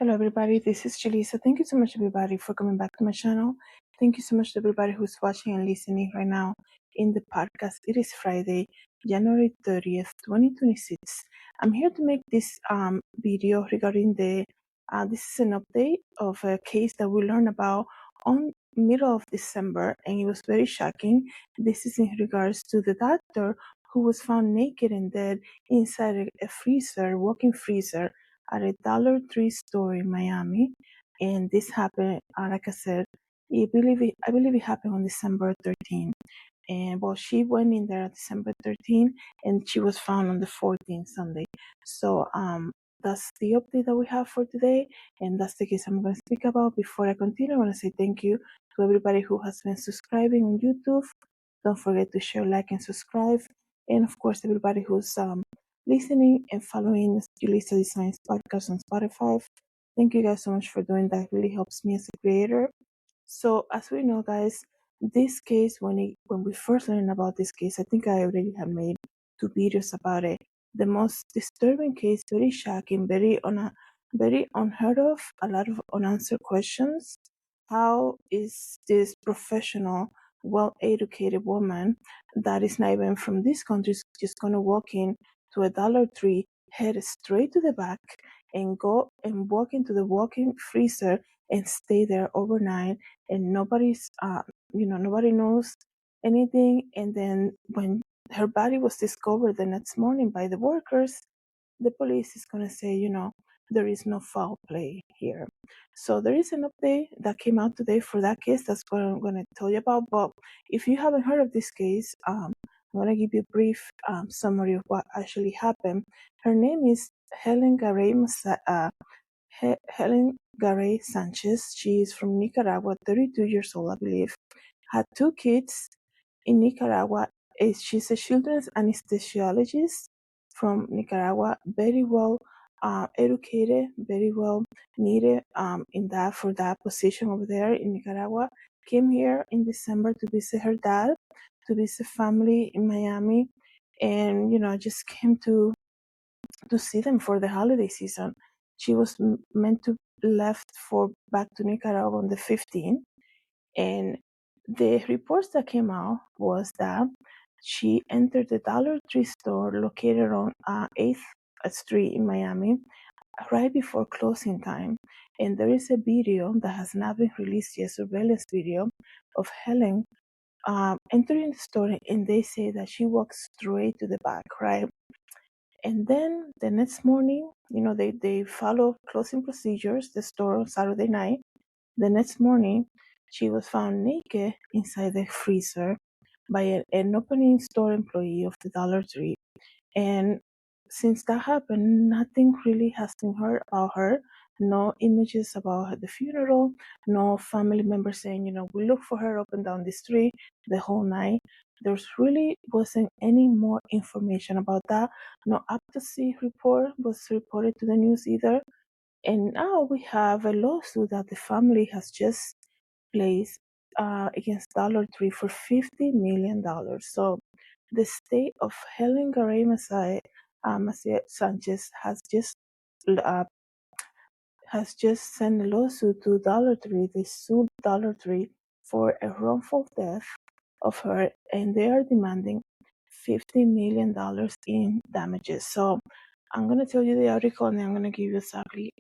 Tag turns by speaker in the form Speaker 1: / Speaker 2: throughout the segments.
Speaker 1: Hello, everybody. This is Julissa. Thank you so much, everybody, for coming back to my channel. Thank you so much to everybody who's watching and listening right now in the podcast. It is Friday, January 30th, 2026. I'm here to make this video regarding this is an update of a case that we learned about on middle of December, and it was very shocking. This is in regards to the doctor who was found naked and dead inside a freezer, walk-in freezer, at a Dollar Tree store in Miami, and this happened. Like I said, I believe it happened on December 13th. And well, she went in there on December 13th, and she was found on the 14th Sunday. So that's the update that we have for today, and that's the case I'm going to speak about. Before I continue, I want to say thank you to everybody who has been subscribing on YouTube. Don't forget to share, like, and subscribe, and of course, everybody who's listening and following JulissaDesigns podcast on Spotify. Thank you guys so much for doing that. It really helps me as a creator. So as we know, guys, this case, when we first learned about this case, I think I already have made 2 videos about it. The most disturbing case, very shocking, very unheard of, a lot of unanswered questions. How is this professional, well-educated woman that is not even from this country just gonna walk in to a Dollar Tree, head straight to the back, and go and walk into the walk-in freezer and stay there overnight, and nobody knows anything. And then when her body was discovered the next morning by the workers, the police is going to say, there is no foul play here. So there is an update that came out today for that case. That's what I'm going to tell you about. But if you haven't heard of this case, I'm going to give you a brief summary of what actually happened. Her name is Helen Garay Helen Garay Sanchez. She is from Nicaragua, 32 years old, I believe. Had 2 kids in Nicaragua. She's a children's anesthesiologist from Nicaragua, very well educated, very well needed for that position over there in Nicaragua. Came here in December to visit her dad, to visit family in Miami, and just came to see them for the holiday season. She was meant to left for back to Nicaragua on the 15th, and the reports that came out was that she entered the Dollar Tree store located on 8th Street in Miami right before closing time. And there is a video that has not been released yet, surveillance video of Helen entering the store, and they say that she walked straight to the back, right? And then the next morning, they follow closing procedures, the store on Saturday night. The next morning, she was found naked inside the freezer by an opening store employee of the Dollar Tree. And since that happened, nothing really has been heard about her. No images about the funeral, no family members saying, we look for her up and down the street the whole night. There's really wasn't any more information about that. No autopsy report was reported to the news either. And now we have a lawsuit that the family has just placed against Dollar Tree for $50 million. So the state of Helen Garay Sanchez uh, has just sent a lawsuit to Dollar Tree. They sued Dollar Tree for a wrongful death of her, and they are demanding $50 million in damages. So I'm gonna tell you the article, and then I'm gonna give you exactly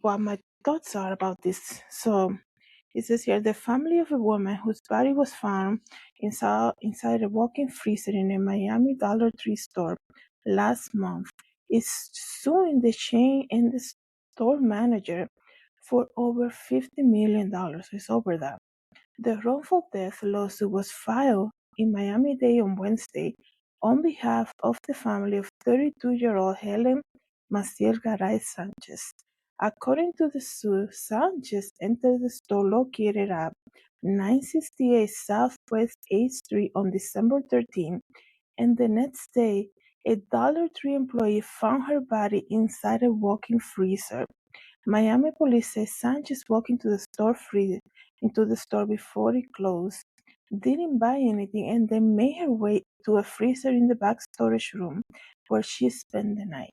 Speaker 1: what my thoughts are about this. So it says here, the family of a woman whose body was found inside a walk-in freezer in a Miami Dollar Tree store last month is suing the chain and the store manager for over $50 million. It's over that. The wrongful death lawsuit was filed in Miami-Dade on Wednesday on behalf of the family of 32-year-old Helen Garay Sanchez. According to the suit, Sanchez entered the store located at 968 Southwest 8th Street on December 13, and the next day, a Dollar Tree employee found her body inside a walk-in freezer. Miami police say Sanchez walked into the store before it closed, didn't buy anything, and then made her way to a freezer in the back storage room where she spent the night.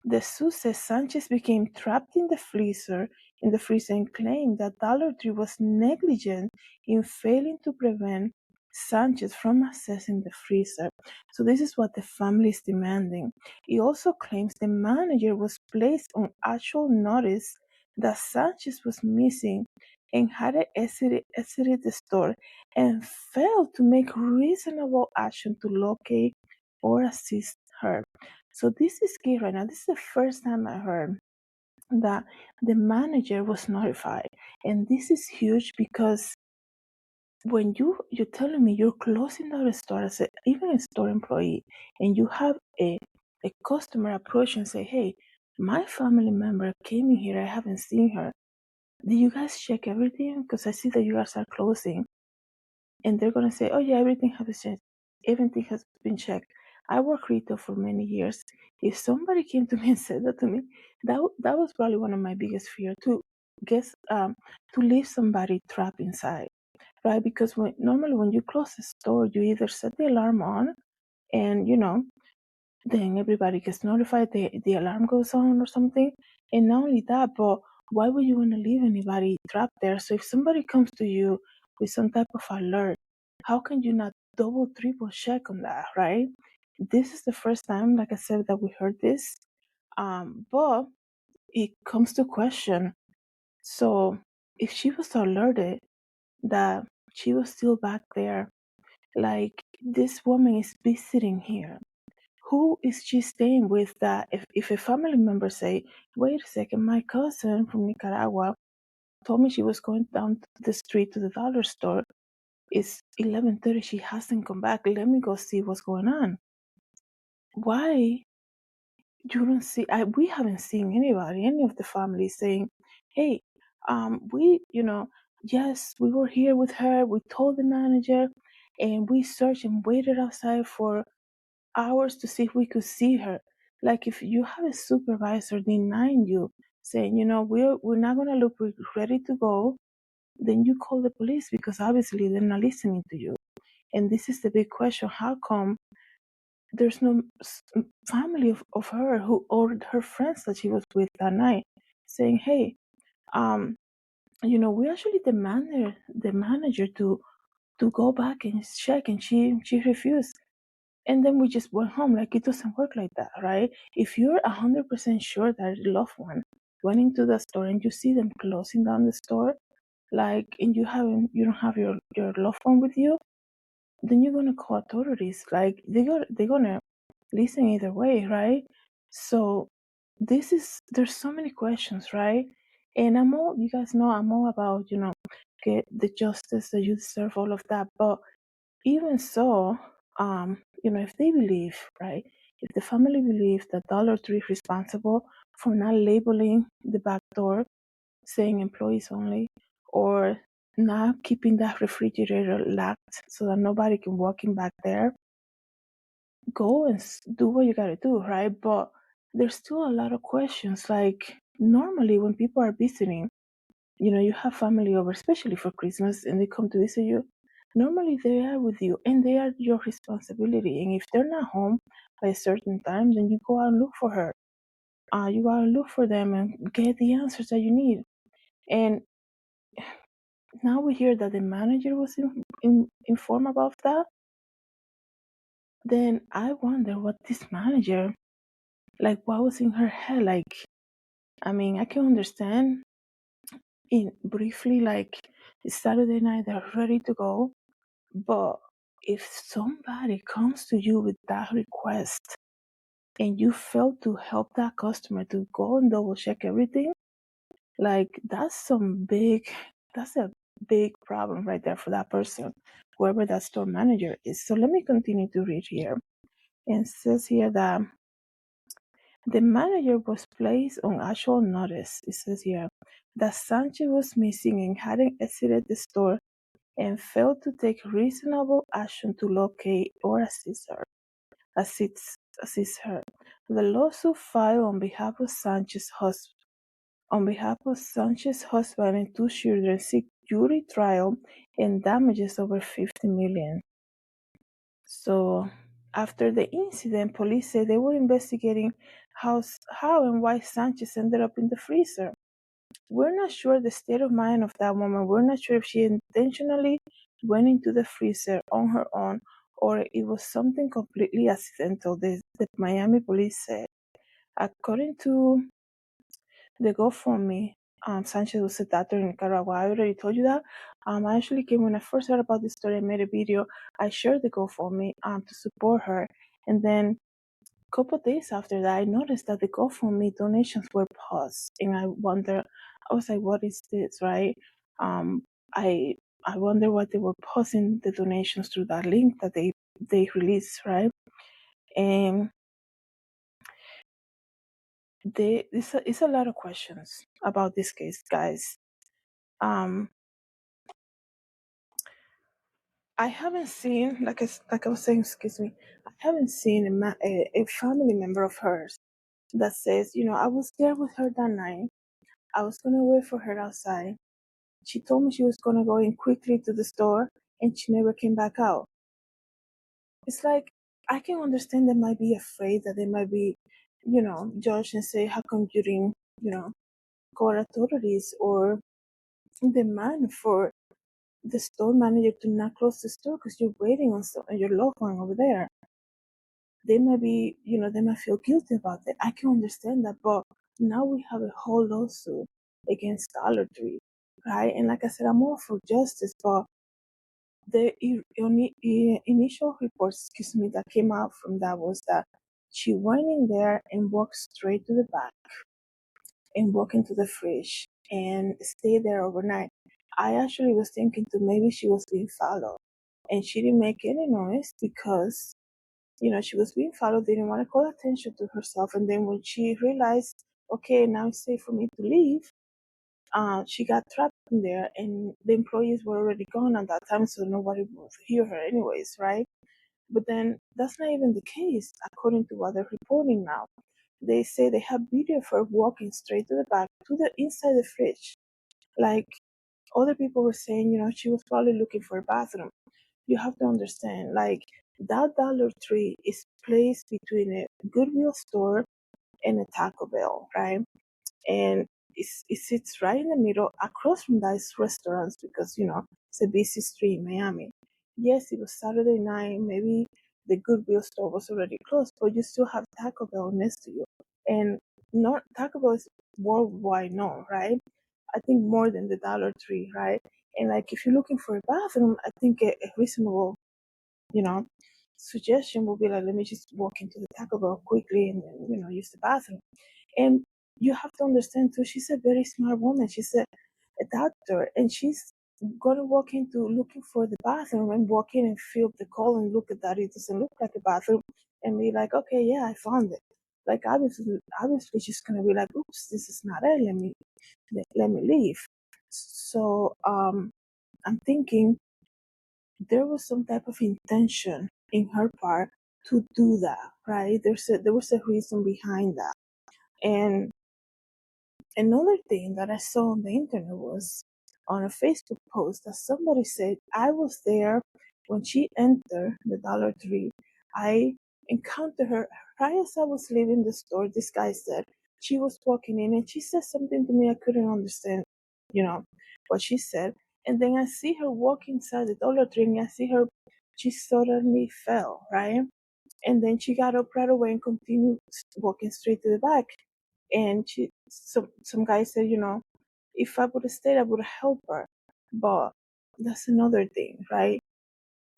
Speaker 1: The suit says Sanchez became trapped in the freezer and claimed that Dollar Tree was negligent in failing to prevent Sanchez from accessing the freezer. So this is what the family is demanding. He also claims the manager was placed on actual notice that Sanchez was missing and had exited the store and failed to make reasonable action to locate or assist her. So this is key right now. This is the first time I heard that the manager was notified. And this is huge because when you're telling me you're closing down a store as even a store employee, and you have a customer approach and say, hey, my family member came in here, I haven't seen her. Did you guys check everything? Because I see that you guys are closing. And they're gonna say, "Oh yeah, everything has been checked." I worked retail for many years. If somebody came to me and said that to me, that was probably one of my biggest fears to leave somebody trapped inside, right? Because normally when you close a store, you either set the alarm on, and then everybody gets notified, the alarm goes on or something. And not only that, but why would you want to leave anybody trapped there? So if somebody comes to you with some type of alert, how can you not double, triple check on that, right? This is the first time, like I said, that we heard this. But it comes to question. So if she was alerted that she was still back there, like this woman is visiting here, who is she staying with? That if a family member say, wait a second, my cousin from Nicaragua told me she was going down the street to the dollar store, it's 11:30, she hasn't come back, let me go see what's going on. Why you don't see, we haven't seen any of the family saying, hey, we, yes, we were here with her, we told the manager, and we searched and waited outside for hours to see if we could see her. Like if you have a supervisor denying you, saying, we're not gonna look, we're ready to go, then you call the police because obviously they're not listening to you. And this is the big question: how come there's no family of her who or her friends that she was with that night saying, hey, we actually demanded the manager to go back and check, and she refused. And then we just went home. Like, it doesn't work like that, right? If you're 100% sure that a loved one went into the store and you see them closing down the store, like, and you don't have your loved one with you, then you're gonna call authorities. Like, they're gonna listen either way, right? So there's so many questions, right? And you guys know I'm all about, get the justice that you deserve, all of that. But even so, if they believe, right, if the family believes that Dollar Tree is responsible for not labeling the back door saying employees only, or not keeping that refrigerator locked so that nobody can walk in back there, go and do what you gotta do, right? But there's still a lot of questions. Like, normally when people are visiting, you have family over, especially for Christmas, and they come to visit you. Normally they are with you and they are your responsibility. And if they're not home by a certain time, then you go out and look for her. You go out and look for them and get the answers that you need. And now we hear that the manager was informed about that. Then I wonder what this manager, like, what was in her head. Like, I mean, I can understand in briefly, like, it's Saturday night, they're ready to go. But if somebody comes to you with that request and you fail to help that customer to go and double check everything, like, that's a big problem right there for that person, whoever that store manager is. So let me continue to read here. And it says here that the manager was placed on actual notice. It says here that Sanchez was missing and hadn't exited the store and failed to take reasonable action to locate or assist her. The lawsuit filed on behalf of Sanchez's husband and two children seek jury trial and damages over $50 million. So After the incident, police said they were investigating how and why Sanchez ended up in the freezer. We're not sure the state of mind of that woman. We're not sure if she intentionally went into the freezer on her own or it was something completely accidental, the Miami police said. According to the GoFundMe, Sanchez was a doctor in Nicaragua. I already told you that. I actually came when I first heard about this story. I made a video. I shared the GoFundMe to support her. And then a couple of days after that, I noticed that the GoFundMe donations were paused. And I was like, what is this, right? I I wonder why they were pausing the donations through that link that they released, right? And it's a lot of questions about this case, guys. Um, I haven't seen, like I was saying, excuse me, I haven't seen a family member of hers that says, I was there with her that night. I was gonna wait for her outside. She told me she was gonna go in quickly to the store, and she never came back out. It's like I can understand they might be afraid that they might be, judged and say, how come you didn't, call authorities or demand for the store manager to not close the store because you're waiting on your loved one over there. They might be, they might feel guilty about it. I can understand that, but now we have a whole lawsuit against Dollar Tree, right? And like I said, I'm all for justice, but the initial reports, excuse me, that came out from that was that she went in there and walked straight to the back and walked into the fridge and stayed there overnight. I actually was thinking too maybe she was being followed and she didn't make any noise because she was being followed, didn't want to call attention to herself. And then when she realized, okay, now it's safe for me to leave, she got trapped in there and the employees were already gone at that time, so nobody would hear her anyways, right? But then that's not even the case, according to what they're reporting now. They say they have video of her walking straight to the back, to the inside the fridge. Like other people were saying, she was probably looking for a bathroom. You have to understand, like that Dollar Tree is placed between a Goodwill store and a Taco Bell, right? And it sits right in the middle, across from those restaurants because it's a busy street in Miami. Yes, it was Saturday night. Maybe the Goodwill store was already closed, but you still have Taco Bell next to you, and not Taco Bell is worldwide known, right? I think more than the Dollar Tree, right? And like if you're looking for a bathroom, I think a reasonable, you know, suggestion will be like, let me just walk into the Taco Bell quickly and then, use the bathroom. And you have to understand too, she's a very smart woman. She's a doctor and she's gonna walk into looking for the bathroom and walk in and feel the call and look at that. It doesn't look like a bathroom and be like, okay, yeah, I found it. Like obviously she's gonna be like, oops, this is not it. Let me leave. So I'm thinking there was some type of intention in her part to do that, right? There was a reason behind that. And another thing that I saw on the internet was on a Facebook post that somebody said, I was there when she entered the Dollar Tree. I encountered her right as I was leaving the store. This guy said she was walking in and she said something to me I couldn't understand, what she said. And then I see her walk inside the Dollar Tree and I see her, she suddenly fell, right? And then she got up right away and continued walking straight to the back. And some guy said, if I would have stayed, I would have helped her. But that's another thing, right?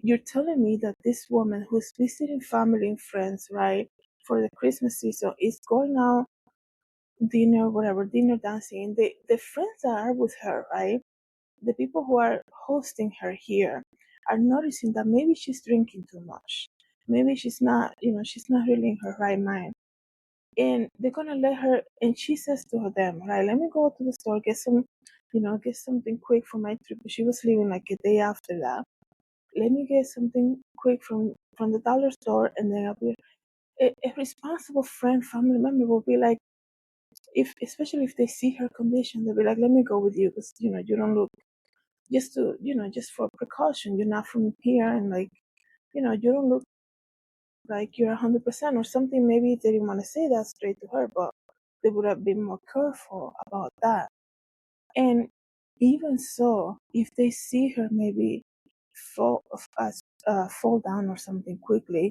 Speaker 1: You're telling me that this woman who's visiting family and friends, right, for the Christmas season is going out dinner, whatever, dinner dancing, and the friends that are with her, right? The people who are hosting her here are noticing that maybe she's drinking too much. Maybe she's not really in her right mind. And they're gonna let her, and she says to them, right, let me go to the store, get something quick for my trip. She was leaving like a day after that. Let me get something quick from the dollar store, and then I'll be a responsible friend, family member will be like, especially if they see her condition, they'll be like, let me go with you because you don't look, just for precaution. You're not from here, and like, you don't look like you're 100% or something. Maybe they didn't want to say that straight to her, but they would have been more careful about that. And even so, if they see her maybe fall down or something quickly,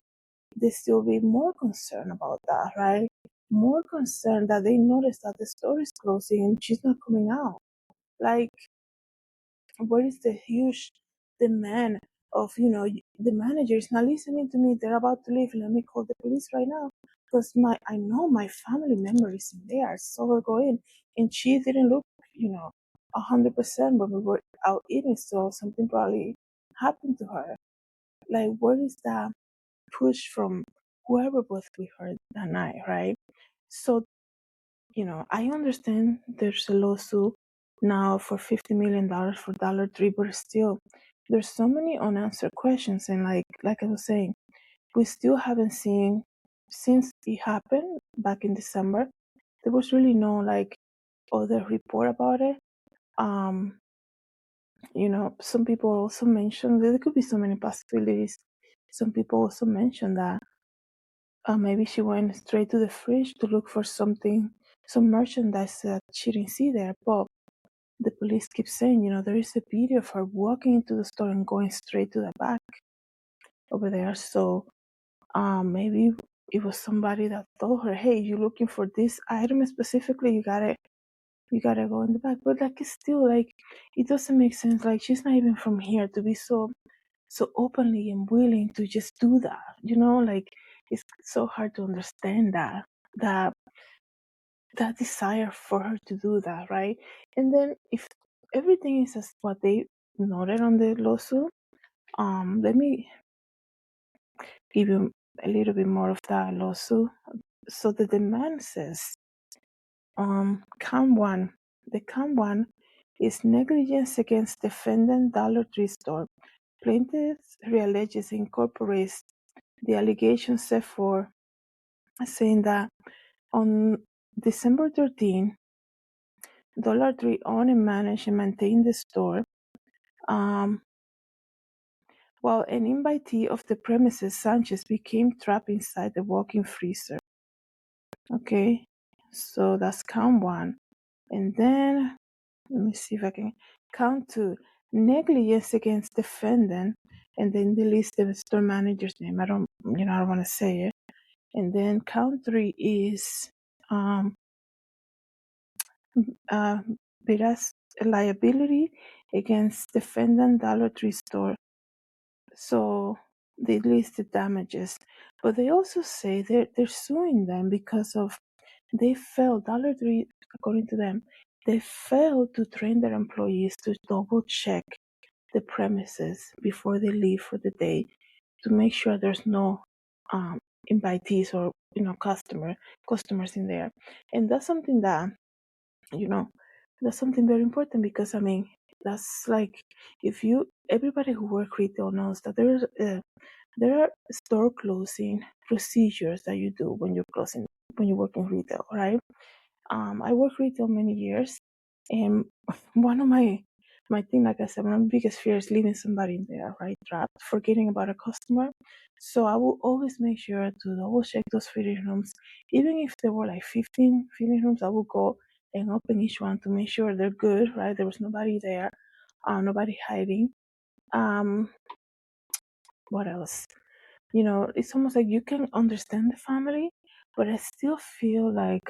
Speaker 1: they still be more concerned about that, right? More concerned that they notice that the store is closing and she's not coming out. Like, where is the huge demand of, the manager is not listening to me, they're about to leave, let me call the police right now, because I know my family member is in there, I saw her go in, and she didn't look, 100% when we were out eating, so something probably happened to her. Like, where is that push from whoever was with her that night, right? So, I understand there's a lawsuit now for $50 million for Dollar Tree, but still, there's so many unanswered questions. And like I was saying, we still haven't seen, since it happened back in December, there was really no other report about it. Some people also mentioned there could be so many possibilities. Some people also mentioned that maybe she went straight to the fridge to look for something, some merchandise that she didn't see there. But the police keep saying, there is a video of her walking into the store and going straight to the back over there. So maybe it was somebody that told her, hey, you're looking for this item specifically, you gotta go in the back. But it's still it doesn't make sense. Like, she's not even from here to be so openly and willing to just do that. It's so hard to understand that that desire for her to do that, right? And then if everything is as what they noted on the lawsuit, let me give you a little bit more of that lawsuit. So the demand says, count one is negligence against defendant Dollar Tree store. Plaintiff realleges incorporates the allegation set forth, saying that on December 13, Dollar Tree owned and managed and maintained the store, while an invitee of the premises, Sanchez, became trapped inside the walk-in freezer. Okay, so that's count one. And then, let me see if I can count two. Negligence against defendant, and then they list the store manager's name. I don't want to say it. And then count three is liability against defendant Dollar Tree store. So they list the damages, but they also say they're suing them because of they failed. Dollar Tree, according to them, they failed to train their employees to double check the premises before they leave for the day to make sure there's no invitees or customers in there. And that's something that that's something very important, because that's like, if everybody who work retail knows that there are store closing procedures that you do when you work in retail, right? I worked retail many years, and one of my thing, like I said, one of my biggest fears is leaving somebody in there, right, trapped, forgetting about a customer. So I will always make sure to double check those fitting rooms. Even if there were 15 fitting rooms, I will go and open each one to make sure they're good, right? There was nobody there, nobody hiding. What else? It's almost like you can understand the family, but I still feel like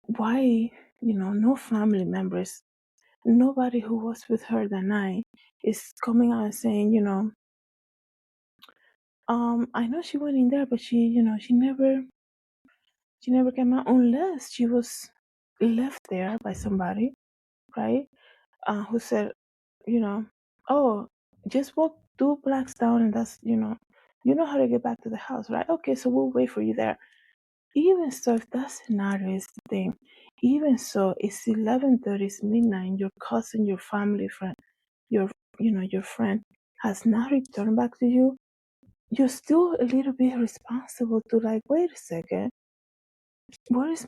Speaker 1: why no family members, nobody who was with her that night is coming out and saying, I know she went in there, but she never came out, unless she was left there by somebody, right? Who said, oh, just walk 2 blocks down, and that's you know how to get back to the house, right? Okay, so we'll wait for you there. Even so, if that scenario is the thing, even so, it's 11:30, it's midnight, your cousin, your family friend, your friend has not returned back to you, you're still a little bit responsible to wait a second, where is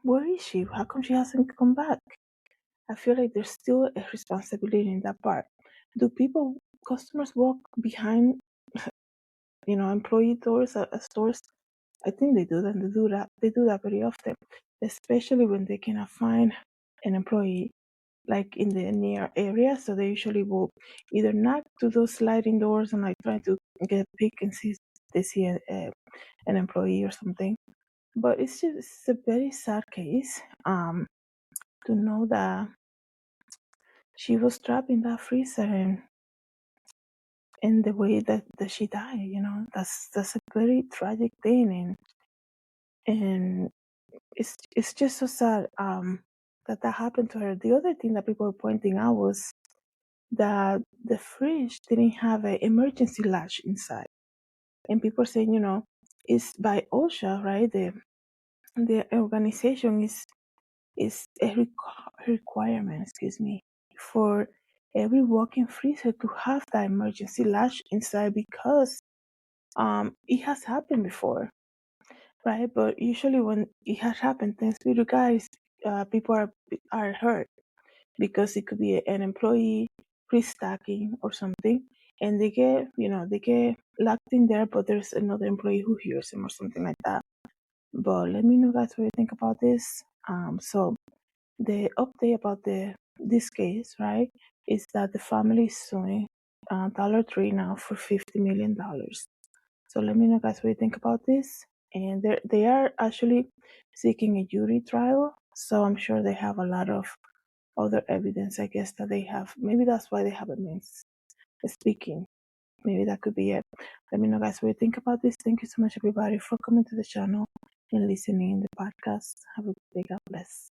Speaker 1: where is she? How come she hasn't come back? I feel like there's still a responsibility in that part. Do customers walk behind employee doors at stores. I think they do that. They do that very often, especially when they cannot find an employee like in the near area. So they usually will either knock to those sliding doors and like try to get a peek and see if they see an employee or something. But it's a very sad case. To know that she was trapped in that freezer and the way that she died, that's a very tragic thing, and it's just so sad that happened to her. The other thing that people were pointing out was that the fridge didn't have an emergency latch inside, and people saying, it's by OSHA, right? The organization is a requirement, excuse me, for every walk-in freezer to have that emergency latch inside because it has happened before, right? But usually when it has happened, thanks be to guys, people are hurt because it could be an employee restocking or something, and they get locked in there, but there's another employee who hears them or something like that. But let me know, guys, what you think about this. So the update about this case, right, is that the family is suing Dollar Tree now for $50 million. So let me know, guys, what you think about this. And they are actually seeking a jury trial, so I'm sure they have a lot of other evidence. I guess that they have. Maybe that's why they haven't been speaking. Maybe that could be it. Let me know, guys, what you think about this. Thank you so much, everybody, for coming to the channel and listening in the podcast. Have a good day. God bless.